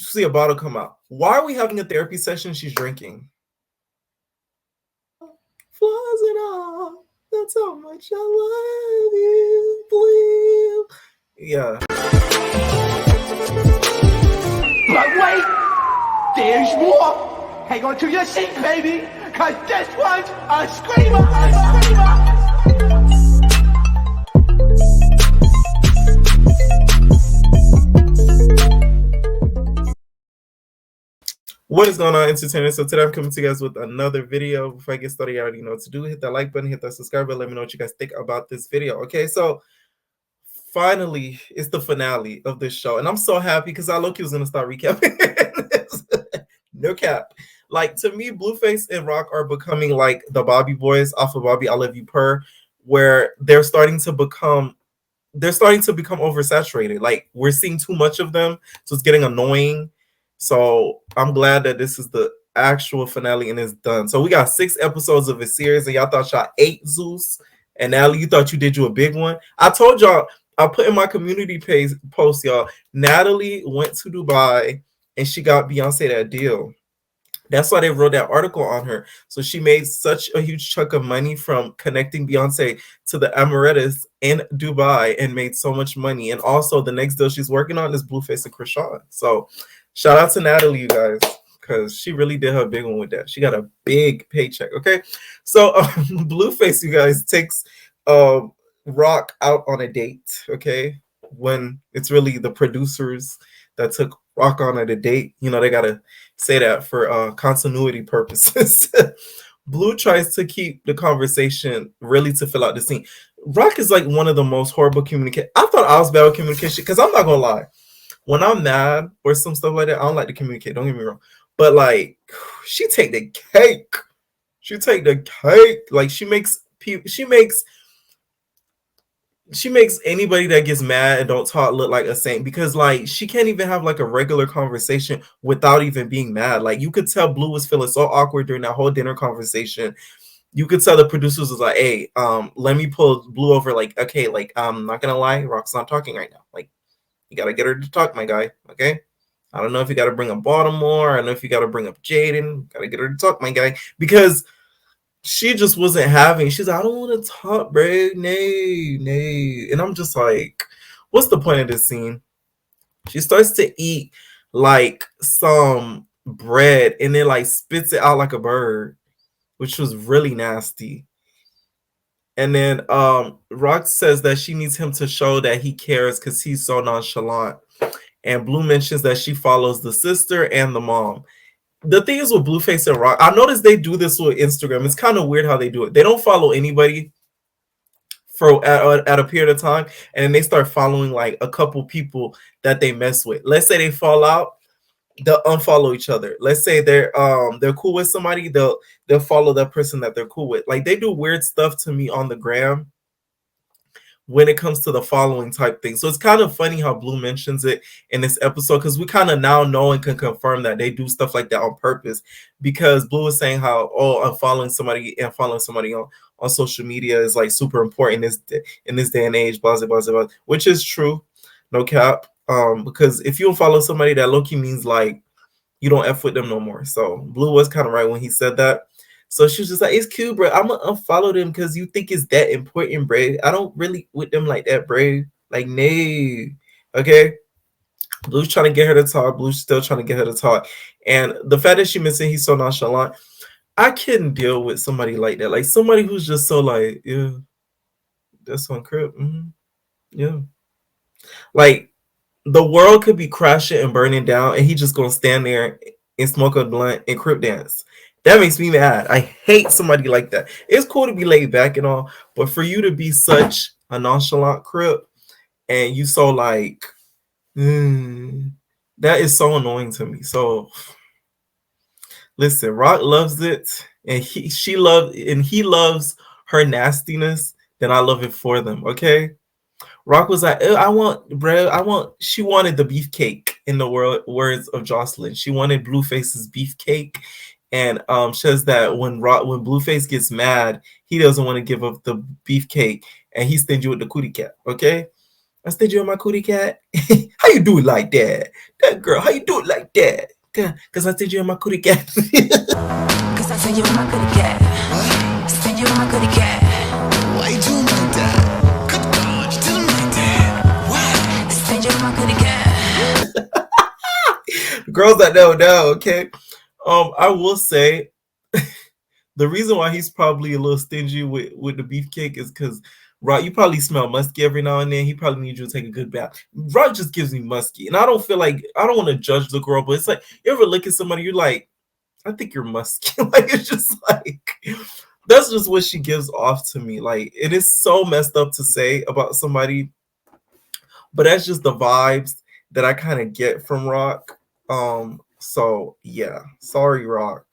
see a bottle come out. Why are we having a therapy session? She's drinking. Flaws and all. That's how much I love you, Blue. Yeah. But wait, there's more. Hang on to your seat, baby, cause this one's a screamer, a screamer. What is going on, entertainers? So today I'm coming to you guys with another video. Before I get started, you already know what to do. Hit that like button, hit that subscribe button. Let me know what you guys think about this video. Okay, so finally, it's the finale of this show. And I'm so happy because I low-key was going to start recapping this. No cap. Like, to me, Blueface and Rock are becoming like the Bobby boys off of Bobby I Love You Purr, where they're starting to become oversaturated. Like, we're seeing too much of them, so it's getting annoying. So I'm glad that this is the actual finale and it's done. So we got 6 episodes of a series, and y'all thought y'all 8 Zeus, and Natalie, you thought you did you a big one. I told y'all, I put in my community page post, y'all, Natalie went to Dubai and she got Beyonce that deal. That's why they wrote that article on her. So she made such a huge chunk of money from connecting Beyonce to the Emirates in Dubai and made so much money. And also the next deal she's working on is Blueface and Chrisean. So shout out to Natalie, you guys, because she really did her big one with that. She got a big paycheck, okay? So Blueface, you guys, takes Rock out on a date, okay? When it's really the producers that took Rock on at a date. You know, they got to say that for continuity purposes. Blue tries to keep the conversation really to fill out the scene. Rock is like one of the most horrible communicators. I thought I was bad with communication because I'm not going to lie. When I'm mad or some stuff like that, I don't like to communicate. Don't get me wrong. But like, she take the cake. She take the cake. Like, she makes anybody that gets mad and don't talk look like a saint, because like she can't even have like a regular conversation without even being mad. Like, you could tell Blue was feeling so awkward during that whole dinner conversation. You could tell the producers was like, hey, let me pull Blue over. Like, okay, like, I'm not gonna lie, Rock's not talking right now. Like, you gotta get her to talk, my guy. Okay. I don't know if you gotta bring up Baltimore. I don't know if you gotta bring up Jaden. Gotta get her to talk, my guy. Because she just wasn't having. She's like, I don't want to talk, bro. Nay. And I'm just like, what's the point of this scene? She starts to eat like some bread and then like spits it out like a bird, which was really nasty. And then Rock says that she needs him to show that he cares because he's so nonchalant. And Blue mentions that she follows the sister and the mom. The thing is with Blueface and Rock, I noticed they do this with Instagram. It's kind of weird how they do it. They don't follow anybody for at a period of time, and then they start following like a couple people that they mess with. Let's say they fall out, they'll unfollow each other. Let's say they're cool with somebody, they'll follow that person that they're cool with. Like, they do weird stuff to me on the gram when it comes to the following type thing. So it's kind of funny how Blue mentions it in this episode, because we kind of now know and can confirm that they do stuff like that on purpose, because Blue is saying how, I'm following somebody and following somebody on social media is like super important in this day and age, blah, blah, blah, blah, which is true, no cap. Because if you don't follow somebody, that low-key means like you don't F with them no more. So Blue was kind of right when he said that. So she was just like, it's cute, bro. I'm going to unfollow them because you think it's that important, bro. I don't really with them like that, bro. Like, no. Okay? Blue's trying to get her to talk. Blue's still trying to get her to talk. And the fact that she mentioned he's so nonchalant, I couldn't deal with somebody like that. Like, somebody who's just so like, yeah, that's on crib. Mm-hmm. Yeah. Like, the world could be crashing and burning down, and he just going to stand there and smoke a blunt and crib dance. That makes me mad. I hate somebody like that. It's cool to be laid back and all, but for you to be such a nonchalant crip and you so like, that is so annoying to me. So listen, Rock loves it, and he loves her nastiness. Then I love it for them. Okay. Rock was like, she wanted the beefcake, in the words of Jocelyn. She wanted Blueface's beefcake. And says that when Blueface gets mad, he doesn't want to give up the beefcake, and he's stingy with the cootie cat. Okay, I said you on my cootie cat. How you do it like that? That girl, how you do it like that? Cause I said you on my cootie cat. Cause I said you my good cat. What? Said you my good cat. Why you doing like that? Good God, you didn't like that. What? Said you my good cat. Girls that know, okay. I will say the reason why he's probably a little stingy with the beefcake is because Rock, you probably smell musky every now and then. He probably needs you to take a good bath. Rock just gives me musky, and I don't feel like I don't want to judge the girl, but it's like you ever look at somebody, you're like, I think you're musky. Like it's just like that's just what she gives off to me. Like it is so messed up to say about somebody, but that's just the vibes that I kind of get from Rock. So yeah, sorry, Rock.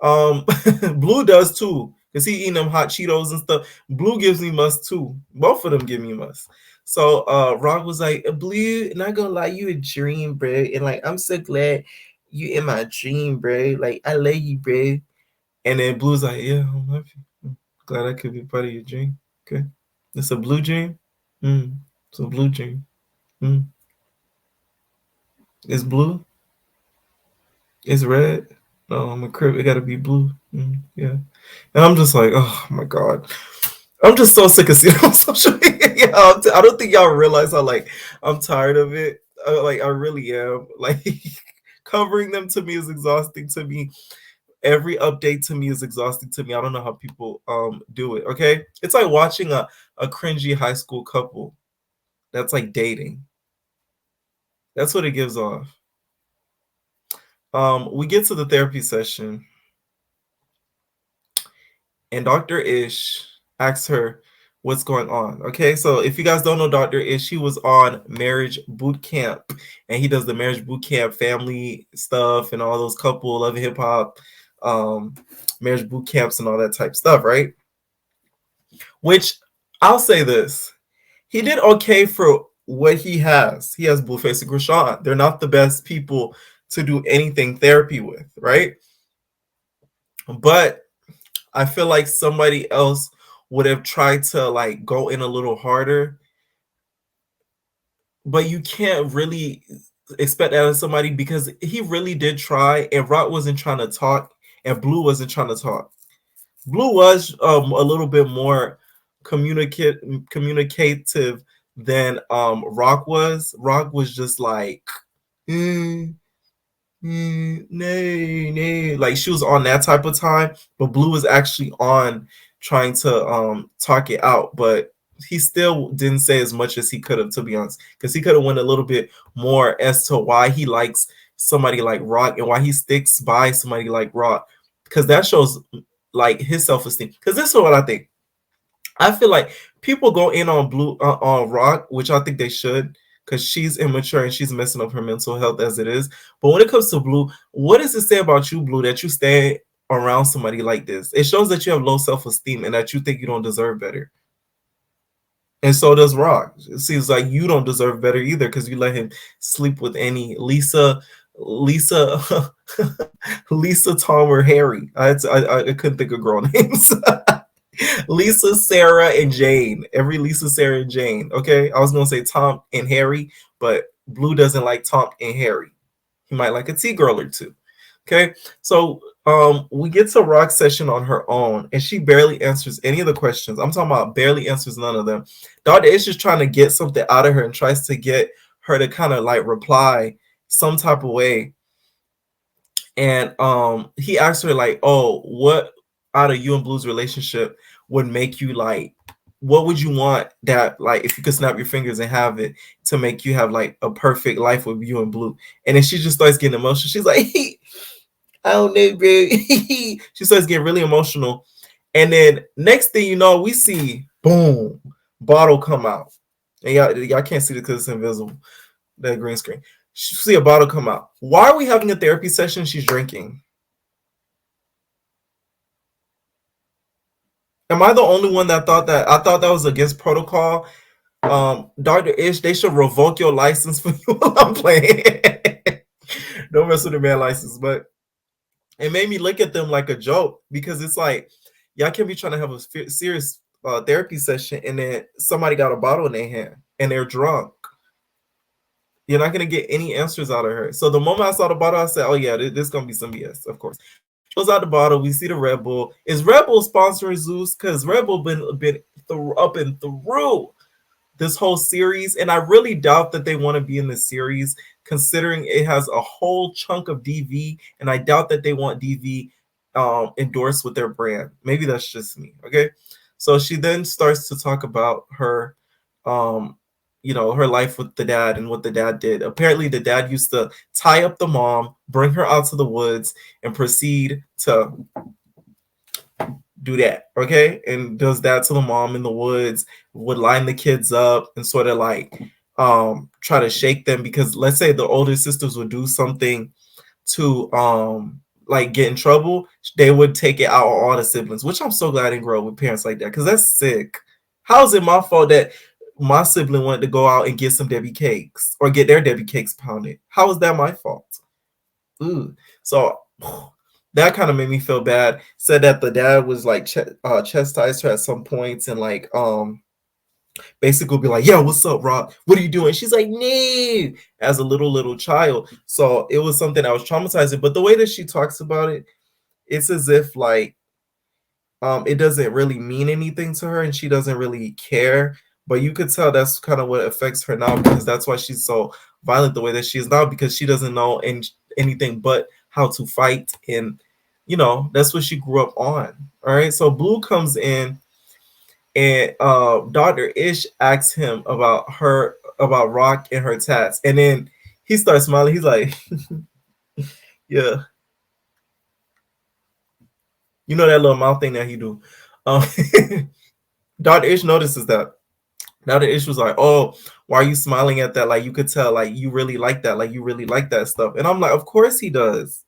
Blue does too, cause he eating them hot Cheetos and stuff. Blue gives me must too. Both of them give me must. So Rock was like, Blue, not gonna lie, you a dream, bro. And like I'm so glad you in my dream, bro. Like I love you, bro. And then Blue's like, yeah, I love you. Glad I could be part of your dream. Okay. It's a blue dream? It's a blue dream. Mm. It's blue? It's red? No, I'm a crib. It gotta be blue. Yeah. And I'm just like, oh my god. I'm just so sick of seeing it on social media. I don't think y'all realize how like I'm tired of it. Like I really am. Like covering them to me is exhausting to me. Every update to me is exhausting to me. I don't know how people do it. Okay, it's like watching a cringy high school couple that's like dating. That's what it gives off. We get to the therapy session, and Dr. Ish asks her what's going on. Okay, so if you guys don't know Dr. Ish, he was on Marriage Boot Camp, and he does the Marriage Boot Camp family stuff and all those couple love hip hop, marriage boot camps and all that type stuff, right? Which I'll say this, he did okay for what he has. He has Blueface and Chrisean. They're not the best people to do anything therapy with, right? But I feel like somebody else would have tried to like go in a little harder, but you can't really expect that of somebody because he really did try, and Rock wasn't trying to talk, and Blue wasn't trying to talk. Blue was a little bit more communicative than Rock was. Rock was just like, mm, nay. Like she was on that type of time, but Blue was actually on trying to talk it out, but he still didn't say as much as he could have, to be honest, because he could have went a little bit more as to why he likes somebody like Rock and why he sticks by somebody like Rock, because that shows like his self-esteem. Because this is what I think. I feel like people go in on Blue on Rock, which I think they should, because she's immature and she's messing up her mental health as it is. But when it comes to Blue, what does it say about you, Blue, that you stay around somebody like this? It shows that you have low self-esteem and that you think you don't deserve better. And so does Rock. It seems like you don't deserve better either because you let him sleep with any Lisa, Lisa, Tom, or Harry. I couldn't think of girl names. Lisa, Sarah, and Jane. Every Lisa, Sarah, and Jane. Okay, I was gonna say Tom and Harry, but Blue doesn't like Tom and Harry. He might like a T girl or two. Okay, so we get to Rock's session on her own, and she barely answers any of the questions. I'm talking about barely answers none of them. Dr. is just trying to get something out of her and tries to get her to kind of like reply some type of way. And he asked her like, "Oh, what out of you and Blue's relationship would make you like? What would you want that like if you could snap your fingers and have it to make you have like a perfect life with you and Blue?" And then she just starts getting emotional. She's like, "I don't know, bro." She starts getting really emotional. And then next thing you know, we see boom, bottle come out. And y'all can't see it because it's invisible, that green screen. She see a bottle come out. Why are we having a therapy session? She's drinking. Am I the only one that thought that? I thought that was against protocol. Dr. Ish, they should revoke your license for you. I'm playing. Don't mess with the man license. But it made me look at them like a joke because it's like y'all can be trying to have a serious therapy session and then somebody got a bottle in their hand and they're drunk. You're not gonna get any answers out of her. So the moment I saw the bottle, I said, "Oh yeah, this gonna be some BS." Of course, she goes out the bottle. We see the Red Bull. Is Red Bull sponsoring Zeus? Because Red Bull been up and through this whole series, and I really doubt that they want to be in this series, considering it has a whole chunk of DV, and I doubt that they want DV endorsed with their brand. Maybe that's just me. Okay, so she then starts to talk about her, um, her life with the dad and what the dad did. Apparently, the dad used to tie up the mom, bring her out to the woods, and proceed to do that, okay? And does that to the mom in the woods, would line the kids up and sort of like try to shake them, because let's say the older sisters would do something to like get in trouble, they would take it out on all the siblings, which I'm so glad I didn't grow up with parents like that, because that's sick. How is it my fault that my sibling wanted to go out and get some Debbie cakes or get their Debbie cakes pounded? How is that my fault? Ooh. So that kind of made me feel bad. Said that the dad was like chastised her at some points, and like basically be like, "Yo, what's up, Rob? What are you doing?" She's like, "Nee," as a little child. So it was something that was traumatizing. But the way that she talks about it, it's as if like it doesn't really mean anything to her, and she doesn't really care. But you could tell that's kind of what affects her now, because that's why she's so violent the way that she is now, because she doesn't know anything but how to fight, and that's what she grew up on. All right, so Blue comes in, and Dr. Ish asks him about Rock and her tats, and then he starts smiling. He's like, "Yeah, you know that little mouth thing that he do." Um, Dr. Ish notices that. Dr. Ish was like, "Oh, why are you smiling at that? Like you could tell, like you really like that, like you really like that stuff." And I'm like, "Of course he does.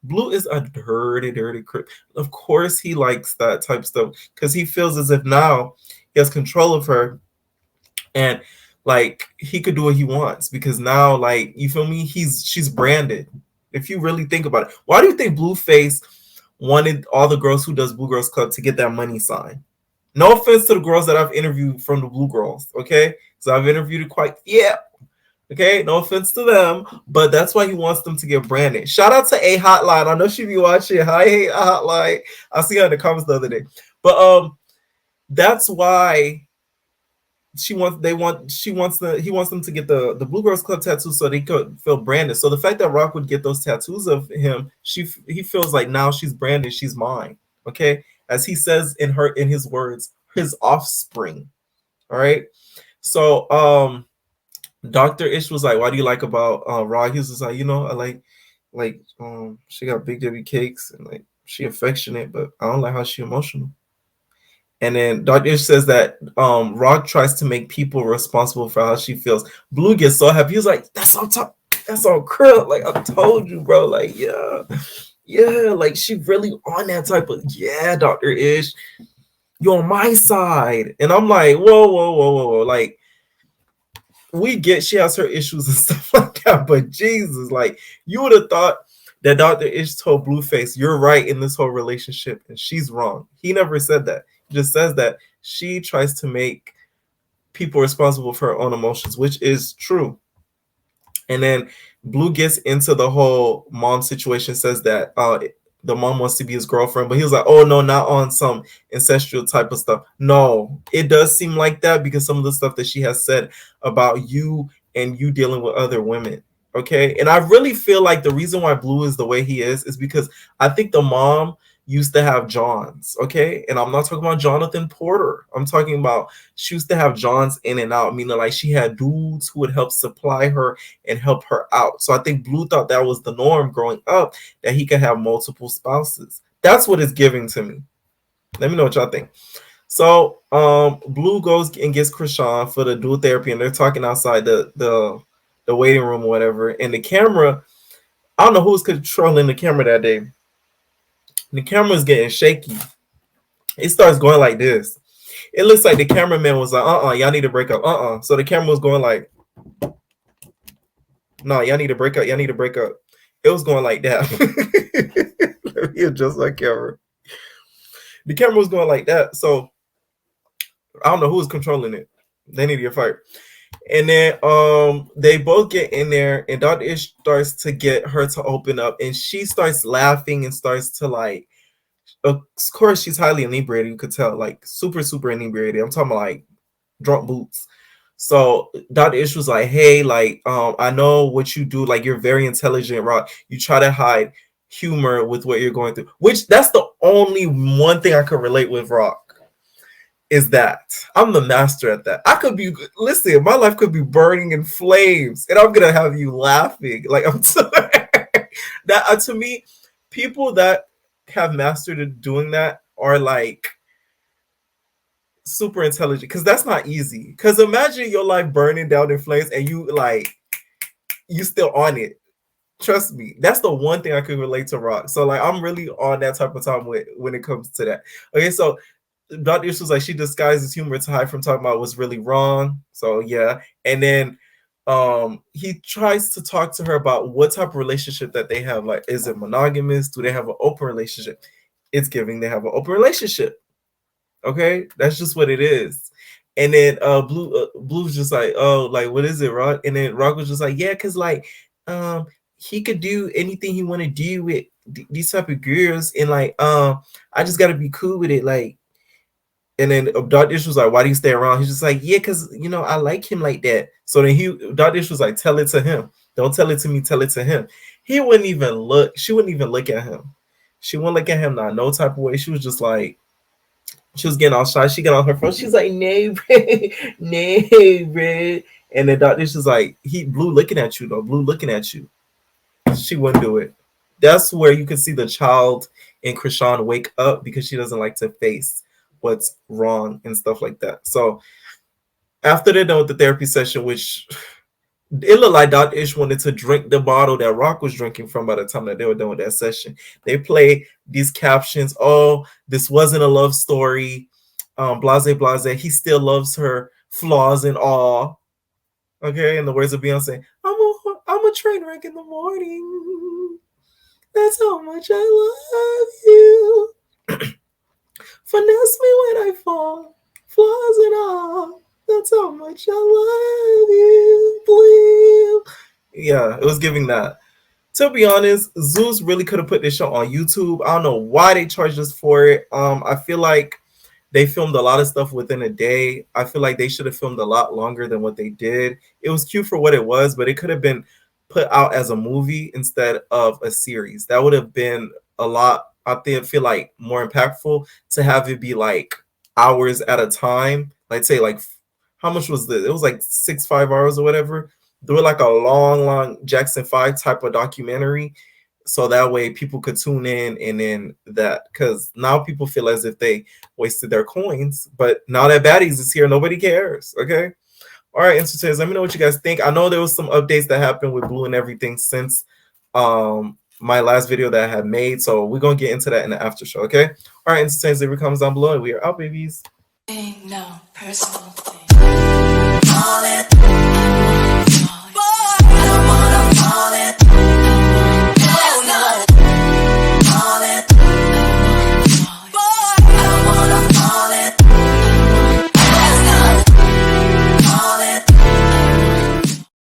Blue is a dirty crip. Of course he likes that type of stuff, because he feels as if now he has control of her, and like he could do what he wants, because now, like, you feel me? She's branded. If you really think about it, why do you think Blueface wanted all the girls who does Blue Girls Club to get that money sign? No offense to the girls that I've interviewed from the Blue Girls, okay? So I've interviewed quite, yeah. Okay, no offense to them, but that's why he wants them to get branded. Shout out to A Hotline. I know she be watching. Hi, A Hotline. I see her in the comments the other day. But that's why he wants them to get the Blue Girls Club tattoo, so they could feel branded. So the fact that Rock would get those tattoos of him, he feels like now she's branded, she's mine. Okay, as he says in his words, his offspring. All right. So Dr. Ish was like, "Why do you like about Rock?" He was just like, "I like she got big Debbie cakes, and like she affectionate, but I don't like how she emotional." And then Dr. Ish says that Rock tries to make people responsible for how she feels. Blue gets so happy. He was like, "That's on top. That's on crib. Like I told you, bro. Like yeah. Like she really on that type of Dr. Ish, you on my side." And I'm like, whoa. Like we get she has her issues and stuff like that, but Jesus, like you would have thought that Dr. Ish told Blueface, "You're right in this whole relationship," and she's wrong. He never said that. He just says that she tries to make people responsible for her own emotions, which is true. And then Blue gets into the whole mom situation, says that the mom wants to be his girlfriend, but he was like, "Oh no, not on some ancestral type of stuff." No, it does seem like that, because some of the stuff that she has said about you and you dealing with other women. Okay. And I really feel like the reason why Blue is the way he is because I think the mom used to have Johns. Okay. And I'm not talking about Jonathan Porter. I'm talking about she used to have Johns in and out, meaning like she had dudes who would help supply her and help her out. So I think Blue thought that was the norm growing up, that he could have multiple spouses. That's what it's giving to me. Let me know what y'all think. So Blue goes and gets Chrisean for the dual therapy, and they're talking outside the waiting room or whatever. And the camera, I don't know who's controlling the camera that day. The camera's getting shaky. It starts going like this. It looks like the cameraman was like, y'all need to break up. So the camera was going like, no, y'all need to break up. Y'all need to break up. It was going like that. Let me adjust my camera. The camera was going like that. So I don't know who was controlling it. They need to get fired. And then they both get in there and Dr. Ish starts to get her to open up and she starts laughing and starts to like of course she's highly inebriated, you could tell, like super, super inebriated. I'm talking about like drunk boots. So Dr. Ish was like, hey, like, I know what you do, like you're very intelligent, Rock. You try to hide humor with what you're going through. Which that's the only one thing I could relate with Rock is that I'm the master at that. I could be listen, my life could be burning in flames, and I'm gonna have you laughing. Like I'm sorry. That to me, people that have mastered at doing that are like super intelligent because that's not easy. Because imagine your life burning down in flames and you like you still on it. Trust me, that's the one thing I could relate to Rock. So like I'm really on that type of time when it comes to that. Okay, so Dr. Ish was like she disguises humor to hide from talking about what's really wrong. So yeah, and then he tries to talk to her about what type of relationship that they have. Like, is it monogamous? Do they have an open relationship? It's giving they have an open relationship. Okay, that's just what it is. And then Blue's just like, oh, like what is it, Rock? And then Rock was just like, yeah, cause like he could do anything he want to do with these type of girls, and like I just gotta be cool with it, like. And then Dr. Ish was like, why do you stay around? He's just like, yeah, because, you know, I like him like that. So then Dr. Ish was like, tell it to him. Don't tell it to me, tell it to him. He wouldn't even look. She wouldn't even look at him. She wouldn't look at him, not no type of way. She was just like, she was getting all shy. She got on her phone. She's like, no, no, and then Dr. Ish was like, Blue looking at you, though. Blue looking at you. She wouldn't do it. That's where you can see the child in Chrisean wake up because she doesn't like to face what's wrong and stuff like that. So after they're done with the therapy session, which it looked like Dr. Ish wanted to drink the bottle that Rock was drinking from by the time that they were done with that session. They play these captions, oh, this wasn't a love story, blase, blase, he still loves her, flaws and all. Okay, in the words of Beyonce, I'm a train wreck in the morning. That's how much I love you. Finesse me when I fall, flaws and all. That's how much I love you, Blue. Yeah, it was giving that. To be honest, Zeus really could have put this show on YouTube. I don't know why they charged us for it. I feel like they filmed a lot of stuff within a day. I feel like they should have filmed a lot longer than what they did. It was cute for what it was, but it could have been put out as a movie instead of a series. That would have been a lot, I think, feel like more impactful to have it be like hours at a time. Like say like how much was this? It was like 5 hours or whatever. Do it like a long Jackson 5 type of documentary. So that way people could tune in and then that because now people feel as if they wasted their coins. But now that Baddies is here, nobody cares. Okay. All right, entertainers, let me know what you guys think. I know there was some updates that happened with Blue and everything since my last video that I had made. So we're gonna get into that in the after show, okay? All right, entertainers, leave your comments down below and we are out, babies. No personal thing.